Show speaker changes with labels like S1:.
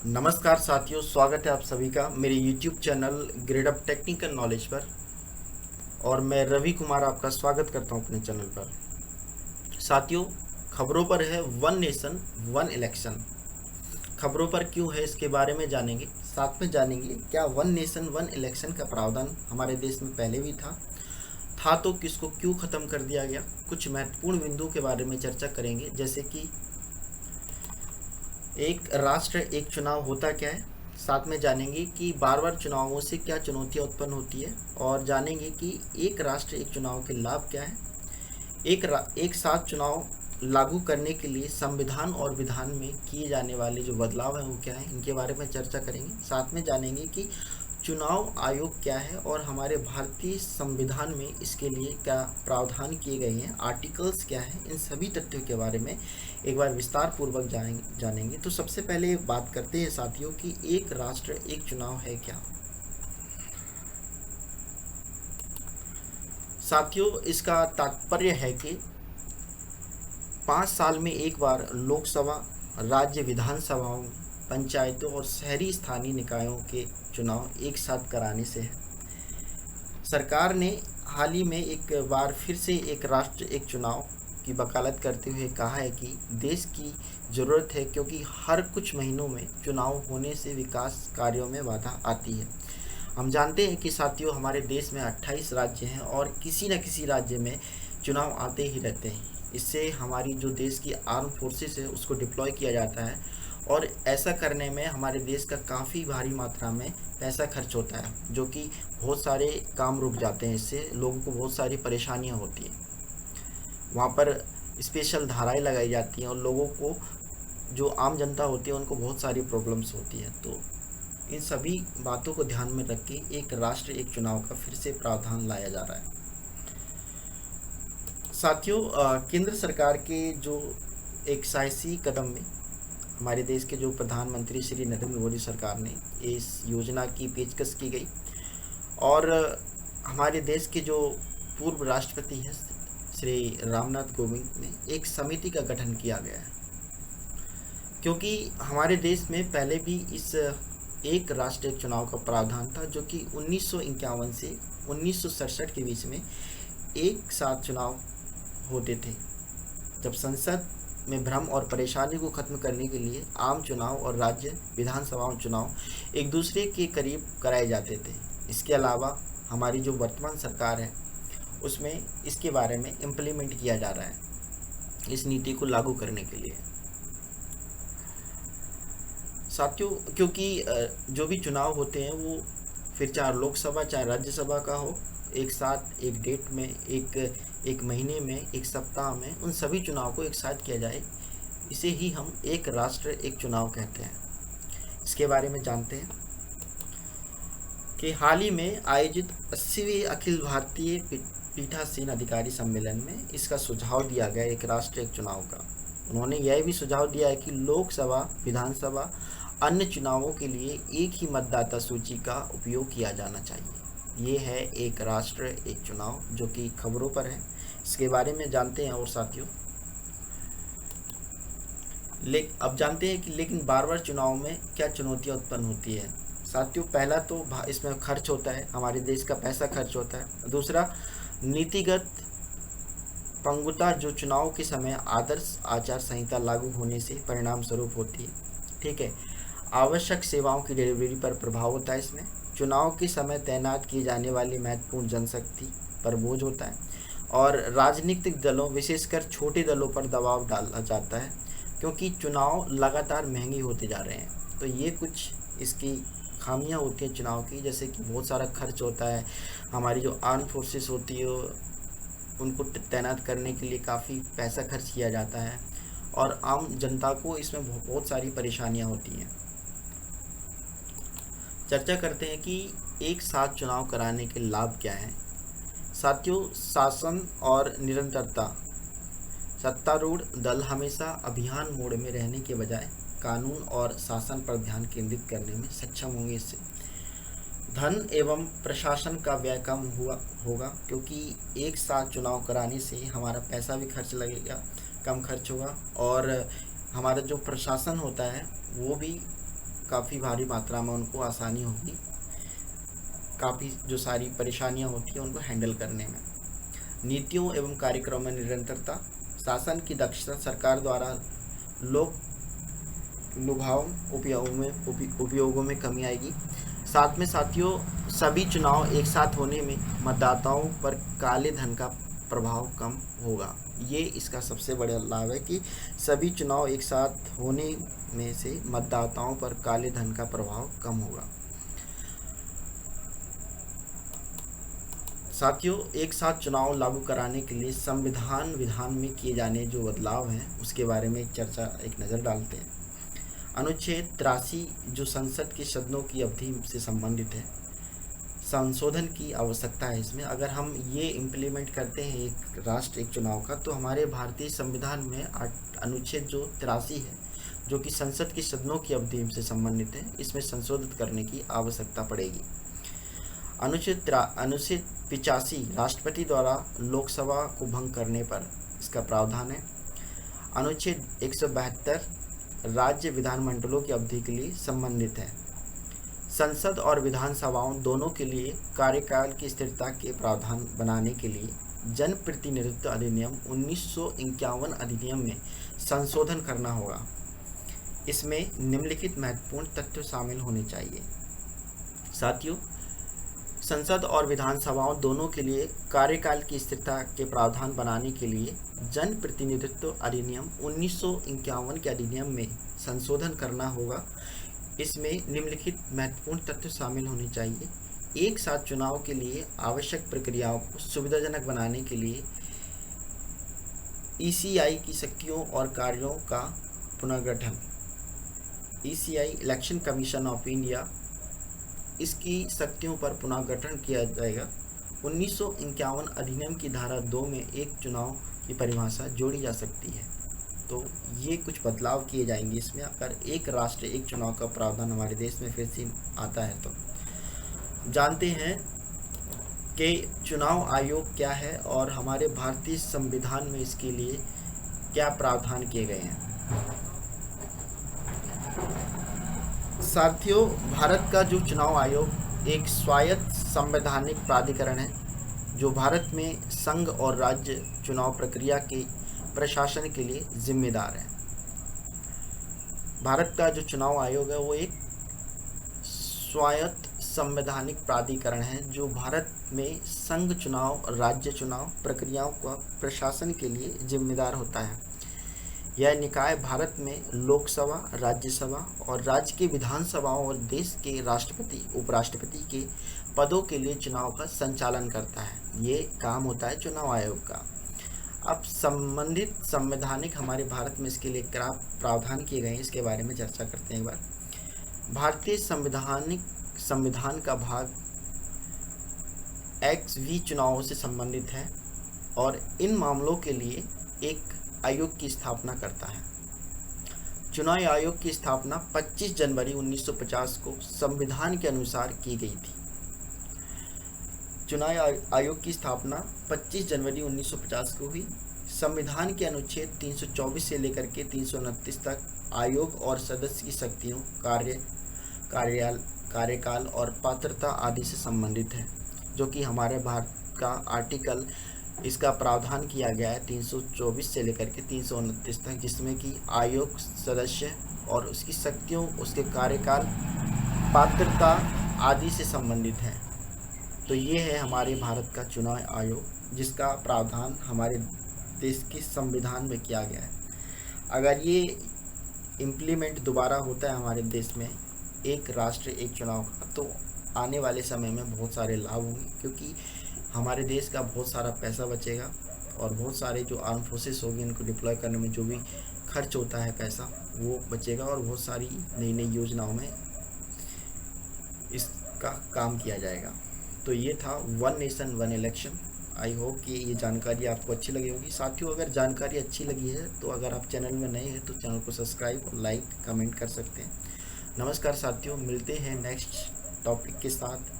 S1: नमस्कार साथियों, स्वागत है आप सभी का मेरे YouTube channel grade up technical knowledge पर। और मैं रवि कुमार आपका स्वागत करता हूं अपने चैनल पर। साथियों, खबरों पर है वन नेशन वन इलेक्शन। खबरों पर क्यों है इसके बारे में जानेंगे। साथ में जानेंगे क्या वन नेशन वन इलेक्शन का प्रावधान हमारे देश में पहले भी था तो किसको क्यों ख़त्म कर दिया गया। कुछ महत्वपूर्ण बिंदुओं के बारे में चर्चा करेंगे, जैसे कि एक राष्ट्र एक चुनाव होता क्या है। साथ में जानेंगे कि बार बार चुनावों से क्या चुनौतियां उत्पन्न होती है, और जानेंगे कि एक राष्ट्र एक चुनाव के लाभ क्या है। एक साथ चुनाव लागू करने के लिए संविधान और विधान में किए जाने वाले जो बदलाव हैं वो क्या है, इनके बारे में चर्चा करेंगे। साथ में जानेंगे कि चुनाव आयोग क्या है और हमारे भारतीय संविधान में इसके लिए क्या प्रावधान किए गए हैं, आर्टिकल्स क्या हैं। इन सभी तथ्यों के बारे में एक बार विस्तार पूर्वक जानेंगे। तो सबसे पहले बात करते हैं साथियों कि एक राष्ट्र एक चुनाव है क्या। साथियों, इसका तात्पर्य है कि 5 साल में एक बार लोकसभा, राज्य विधानसभाओं, पंचायतों और शहरी स्थानीय निकायों के चुनाव एक साथ कराने से है। सरकार ने हाल ही में एक बार फिर से एक राष्ट्र एक चुनाव की वकालत करते हुए कहा है कि देश की ज़रूरत है, क्योंकि हर कुछ महीनों में चुनाव होने से विकास कार्यों में बाधा आती है। हम जानते हैं कि साथियों, हमारे देश में 28 राज्य हैं और किसी न किसी राज्य में चुनाव आते ही रहते हैं। इससे हमारी जो देश की आर्म फोर्सेस है उसको डिप्लॉय किया जाता है, और ऐसा करने में हमारे देश का काफ़ी भारी मात्रा में पैसा खर्च होता है, जो कि बहुत सारे काम रुक जाते हैं। इससे लोगों को बहुत सारी परेशानियां होती हैं। वहाँ पर स्पेशल धाराएं लगाई जाती हैं और लोगों को, जो आम जनता होती है, उनको बहुत सारी प्रॉब्लम्स होती हैं। तो इन सभी बातों को ध्यान में रख के एक राष्ट्र एक चुनाव का फिर से प्रावधान लाया जा रहा है। साथियों, केंद्र सरकार के जो एक साहसी कदम में हमारे देश के जो प्रधानमंत्री श्री नरेंद्र मोदी सरकार ने इस योजना की पेशकश की गई, और हमारे देश के जो पूर्व राष्ट्रपति हैं श्री रामनाथ कोविंद ने एक समिति का गठन किया गया है, क्योंकि हमारे देश में पहले भी इस एक राष्ट्र एक चुनाव का प्रावधान था, जो कि 1951 से 1967 के बीच में एक साथ चुनाव होते थे, जब संसद में भ्रम और परेशानी को खत्म करने के लिए आम चुनाव और राज्य विधानसभाओं चुनाव एक दूसरे के करीब कराए जाते थे। इसके अलावा हमारी जो वर्तमान सरकार है उसमें इसके बारे में इम्प्लीमेंट किया जा रहा है, इस नीति को लागू करने के लिए। साथियों, क्योंकि जो भी चुनाव होते हैं वो फिर चाहे लोकसभा चाहे राज्यसभा का हो, एक साथ एक डेट में, एक महीने में, एक सप्ताह में उन सभी चुनाव को एक साथ किया जाए, इसे ही हम एक राष्ट्र एक चुनाव कहते हैं। इसके बारे में जानते हैं कि हाल ही में आयोजित 80वें अखिल भारतीय पीठासीन अधिकारी सम्मेलन में इसका सुझाव दिया गया, एक राष्ट्र एक चुनाव का। उन्होंने यह भी सुझाव दिया है कि लोकसभा, विधानसभा, अन्य चुनावों के लिए एक ही मतदाता सूची का उपयोग किया जाना चाहिए। ये है एक राष्ट्र एक चुनाव, जो कि खबरों पर है। इसके बारे में जानते हैं। और साथियों, अब जानते हैं कि लेकिन बार बार चुनाव में क्या चुनौतियां उत्पन्न होती है। साथियों, पहला तो इसमें खर्च होता है, हमारे देश का पैसा खर्च होता है। दूसरा, नीतिगत पंगुता, जो चुनाव के समय आदर्श आचार संहिता लागू होने से परिणाम स्वरूप होती है। ठीक है। आवश्यक सेवाओं की डिलीवरी पर प्रभाव होता है। इसमें चुनाव के समय तैनात की जाने वाली महत्वपूर्ण जनशक्ति पर बोझ होता है, और राजनीतिक दलों, विशेषकर छोटे दलों पर दबाव डाला जाता है, क्योंकि चुनाव लगातार महंगे होते जा रहे हैं। तो ये कुछ इसकी खामियां होती हैं चुनाव की, जैसे कि बहुत सारा खर्च होता है। हमारी जो आर्म फोर्सेस होती है उनको तैनात करने के लिए काफ़ी पैसा खर्च किया जाता है, और आम जनता को इसमें बहुत सारी परेशानियां होती हैं। चर्चा करते हैं कि एक साथ चुनाव कराने के लाभ क्या हैं। साथियों, शासन और निरंतरता। सत्तारूढ़ दल हमेशा अभियान मोड में रहने के बजाय कानून और शासन पर ध्यान केंद्रित करने में सक्षम होंगे। इससे धन एवं प्रशासन का व्यय कम होगा, क्योंकि एक साथ चुनाव कराने से हमारा पैसा भी खर्च लगेगा, कम खर्च होगा, और हमारा जो प्रशासन होता है वो भी काफ़ी भारी मात्रा में उनको आसानी होगी, काफ़ी जो सारी परेशानियां होती हैं उनको हैंडल करने में। नीतियों एवं कार्यक्रमों में निरंतरता, शासन की दक्षता, सरकार द्वारा लोक लुभाव उपयोगों में कमी आएगी। साथ में साथियों, सभी चुनाव एक साथ होने में मतदाताओं पर काले धन का प्रभाव कम होगा। ये इसका सबसे बड़ा लाभ है कि सभी चुनाव एक साथ होने में से मतदाताओं पर काले धन का प्रभाव कम होगा। साथियों, एक साथ चुनाव लागू कराने के लिए संविधान विधान में किए जाने जो बदलाव हैं उसके बारे में एक नज़र डालते हैं। अनुच्छेद 83 जो संसद के सदनों की अवधि से संबंधित है, संशोधन की आवश्यकता है इसमें। अगर हम ये इम्प्लीमेंट करते हैं एक राष्ट्र एक चुनाव का, तो हमारे भारतीय संविधान में अनुच्छेद जो 83 है जो कि संसद के सदनों की अवधि से संबंधित है, इसमें संशोधित करने की आवश्यकता पड़ेगी। अनुच्छेद 85 राष्ट्रपति द्वारा लोकसभा को भंग करने पर इसका प्रावधान है। अनुच्छेद 172 राज्य विधानमंडलों की अवधि के लिए संबंधित है। संसद और विधानसभाओं दोनों के लिए कार्यकाल की स्थिरता के प्रावधान बनाने के लिए जनप्रतिनिधित्व अधिनियम 1951 अधिनियम में संशोधन करना होगा। इसमें निम्नलिखित महत्वपूर्ण तथ्य शामिल होने चाहिए। साथियों, संसद और विधानसभाओं दोनों के लिए कार्यकाल की स्थिरता के प्रावधान बनाने के लिए जनप्रतिनिधित्व अधिनियम 1951 के अधिनियम में संशोधन करना होगा। इसमें निम्नलिखित महत्वपूर्ण तथ्य शामिल होने चाहिए। एक साथ चुनाव के लिए आवश्यक प्रक्रियाओं को सुविधाजनक बनाने के लिए ईसीआई की शक्तियों और कार्यों का पुनर्गठन, ECI election commission of India, इसकी शक्तियों पर पुनर्गठन किया जाएगा। 1951 अधिनियम की धारा 2 में एक चुनाव की परिभाषा जोड़ी जा सकती है। तो ये कुछ बदलाव किए जाएंगे इसमें, अगर एक राष्ट्र एक चुनाव का प्रावधान हमारे देश में फिर से आता है। तो जानते हैं कि चुनाव आयोग क्या है और हमारे भारतीय संविधान में इसके लिए क्या प्रावधान किए गए हैं। साथियों, भारत का जो चुनाव आयोग एक स्वायत्त संवैधानिक प्राधिकरण है जो भारत में संघ और राज्य चुनाव प्रक्रिया के प्रशासन के लिए जिम्मेदार है। भारत का जो चुनाव आयोग है वो एक स्वायत्त संवैधानिक प्राधिकरण है जो भारत में संघ चुनाव और राज्य चुनाव प्रक्रियाओं का प्रशासन के लिए जिम्मेदार होता है। यह निकाय भारत में लोकसभा, राज्यसभा और राज्य की विधानसभाओं और देश के राष्ट्रपति, उपराष्ट्रपति के पदों के लिए चुनाव का संचालन करता है। ये काम होता है चुनाव आयोग का। अब संबंधित संवैधानिक हमारे भारत में इसके लिए क्या प्रावधान किए गए हैं इसके बारे में चर्चा करते हैं एक बार। भारतीय संविधान का भाग XV चुनावों से संबंधित है और इन मामलों के लिए एक आयोग की स्थापना करता है। चुनाव आयोग की स्थापना 25 जनवरी 1950 को संविधान के अनुसार की गई थी। चुनाव आयोग की स्थापना 25 जनवरी 1950 को हुई। संविधान के अनुच्छेद 324 से लेकर के 329 तक आयोग और सदस्य की शक्तियों, कार्यकाल और पात्रता आदि से संबंधित है, जो कि हमारे भारत का आर्टिकल इसका प्रावधान किया गया है 324 से लेकर के 329 तक, जिसमें कि आयोग सदस्य और उसकी शक्तियों, उसके कार्यकाल, पात्रता आदि से संबंधित है। तो ये है हमारे भारत का चुनाव आयोग जिसका प्रावधान हमारे देश के संविधान में किया गया है। अगर ये इम्प्लीमेंट दोबारा होता है हमारे देश में एक राष्ट्र एक चुनाव का, तो आने वाले समय में बहुत सारे लाभ होंगे, क्योंकि हमारे देश का बहुत सारा पैसा बचेगा और बहुत सारे जो आर्म फोर्सेस होगी इनको डिप्लॉय करने में जो भी खर्च होता है पैसा वो बचेगा और बहुत सारी नई नई योजनाओं में इसका काम किया जाएगा। तो ये था one nation one election. I hope कि ये जानकारी आपको अच्छी लगी होगी। साथियों, अगर जानकारी अच्छी लगी है तो अगर आप चैनल में नए हैं तो चैनल को सब्सक्राइब और लाइक कमेंट कर सकते हैं। नमस्कार साथियों, मिलते हैं नेक्स्ट टॉपिक के साथ।